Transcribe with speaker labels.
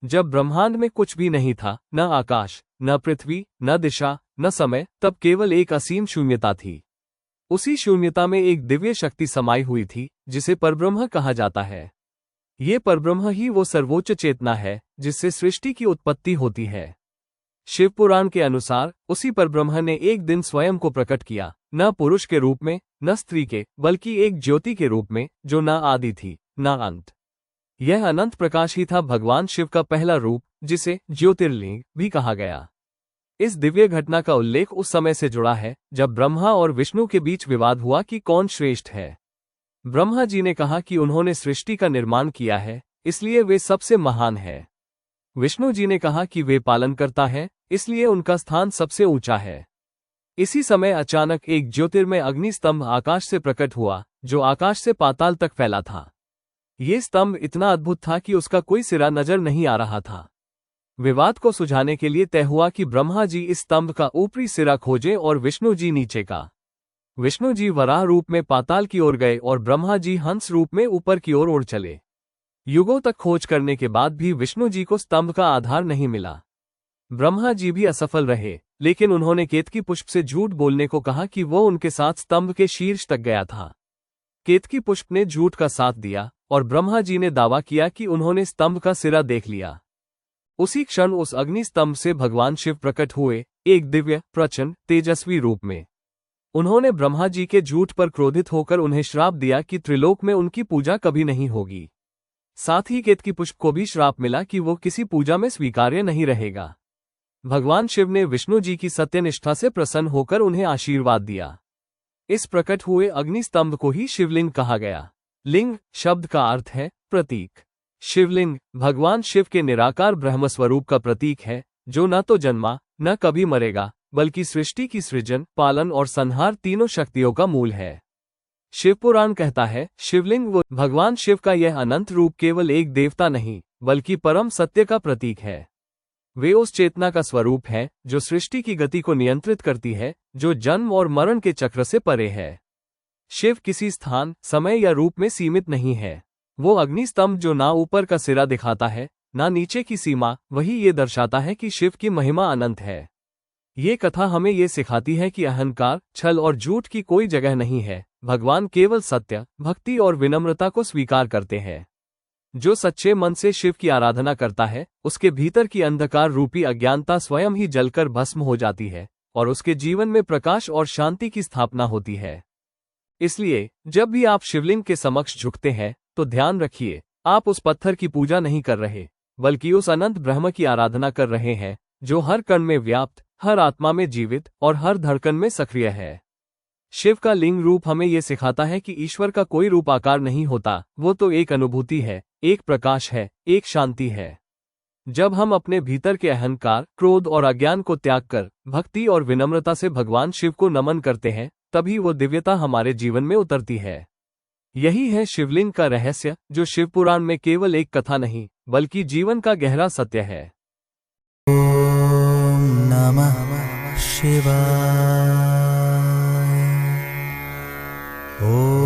Speaker 1: जब ब्रह्मांड में कुछ भी नहीं था, न आकाश, न पृथ्वी, न दिशा, न समय, तब केवल एक असीम शून्यता थी। उसी शून्यता में एक दिव्य शक्ति समाई हुई थी, जिसे परब्रह्म कहा जाता है। ये परब्रह्म ही वो सर्वोच्च चेतना है जिससे सृष्टि की उत्पत्ति होती है। शिव पुराण के अनुसार उसी परब्रह्म ने एक दिन स्वयं को प्रकट किया, न पुरुष के रूप में, न स्त्री के, बल्कि एक ज्योति के रूप में, जो न आदि थी, न अंत। यह अनंत प्रकाश ही था भगवान शिव का पहला रूप, जिसे ज्योतिर्लिंग भी कहा गया। इस दिव्य घटना का उल्लेख उस समय से जुड़ा है जब ब्रह्मा और विष्णु के बीच विवाद हुआ कि कौन श्रेष्ठ है। ब्रह्मा जी ने कहा कि उन्होंने सृष्टि का निर्माण किया है, इसलिए वे सबसे महान है। विष्णु जी ने कहा कि वे पालन करता है, इसलिए उनका स्थान सबसे ऊंचा है। इसी समय अचानक एक ज्योतिर्मय अग्नि स्तंभ आकाश से प्रकट हुआ, जो आकाश से पाताल तक फैला था। ये स्तंभ इतना अद्भुत था कि उसका कोई सिरा नजर नहीं आ रहा था। विवाद को सुलझाने के लिए तय हुआ कि ब्रह्मा जी इस स्तंभ का ऊपरी सिरा खोजें और विष्णु जी नीचे का। विष्णु जी वराह रूप में पाताल की ओर गए और ब्रह्मा जी हंस रूप में ऊपर की ओर उड़ चले। युगों तक खोज करने के बाद भी विष्णु जी को स्तंभ का आधार नहीं मिला। ब्रह्मा जी भी असफल रहे, लेकिन उन्होंने केतकी पुष्प से झूठ बोलने को कहा कि वो उनके साथ स्तंभ के शीर्ष तक गया था। केतकी पुष्प ने झूठ का साथ दिया और ब्रह्मा जी ने दावा किया कि उन्होंने स्तंभ का सिरा देख लिया। उसी क्षण उस अग्नि स्तंभ से भगवान शिव प्रकट हुए, एक दिव्य, प्रचंड, तेजस्वी रूप में। उन्होंने ब्रह्मा जी के झूठ पर क्रोधित होकर उन्हें श्राप दिया कि त्रिलोक में उनकी पूजा कभी नहीं होगी। साथ ही केतकी पुष्प को भी श्राप मिला कि वो किसी पूजा में स्वीकार्य नहीं रहेगा। भगवान शिव ने विष्णु जी की सत्यनिष्ठा से प्रसन्न होकर उन्हें आशीर्वाद दिया। इस प्रकट हुए अग्नि स्तंभ को ही शिवलिंग कहा गया। लिंग शब्द का अर्थ है प्रतीक। शिवलिंग भगवान शिव के निराकार ब्रह्मस्वरूप का प्रतीक है, जो न तो जन्मा, न कभी मरेगा, बल्कि सृष्टि की सृजन, पालन और संहार तीनों शक्तियों का मूल है। शिवपुराण कहता है, शिवलिंग वो भगवान शिव का यह अनंत रूप केवल एक देवता नहीं, बल्कि परम सत्य का प्रतीक है। वे उस चेतना का स्वरूप है जो सृष्टि की गति को नियंत्रित करती है, जो जन्म और मरण के चक्र से परे है। शिव किसी स्थान, समय या रूप में सीमित नहीं है। वो अग्नि स्तंभ जो ना ऊपर का सिरा दिखाता है, ना नीचे की सीमा, वही ये दर्शाता है कि शिव की महिमा अनंत है। ये कथा हमें ये सिखाती है कि अहंकार, छल और झूठ की कोई जगह नहीं है। भगवान केवल सत्य, भक्ति और विनम्रता को स्वीकार करते हैं। जो सच्चे मन से शिव की आराधना करता है, उसके भीतर की अंधकार रूपी अज्ञानता स्वयं ही जलकर भस्म हो जाती है और उसके जीवन में प्रकाश और शांति की स्थापना होती है। इसलिए जब भी आप शिवलिंग के समक्ष झुकते हैं, तो ध्यान रखिए, आप उस पत्थर की पूजा नहीं कर रहे, बल्कि उस अनंत ब्रह्म की आराधना कर रहे हैं, जो हर कण में व्याप्त, हर आत्मा में जीवित और हर धड़कन में सक्रिय है। शिव का लिंग रूप हमें यह सिखाता है कि ईश्वर का कोई रूप आकार नहीं होता, वो तो एक अनुभूति है, एक प्रकाश है, एक शांति है। जब हम अपने भीतर के अहंकार, क्रोध और अज्ञान को त्याग कर भक्ति और विनम्रता से भगवान शिव को नमन करते हैं, तभी वो दिव्यता हमारे जीवन में उतरती है। यही है शिवलिंग का रहस्य, जो शिवपुराण में केवल एक कथा नहीं, बल्कि जीवन का गहरा सत्य है।
Speaker 2: ओम नमः शिवाय। ओम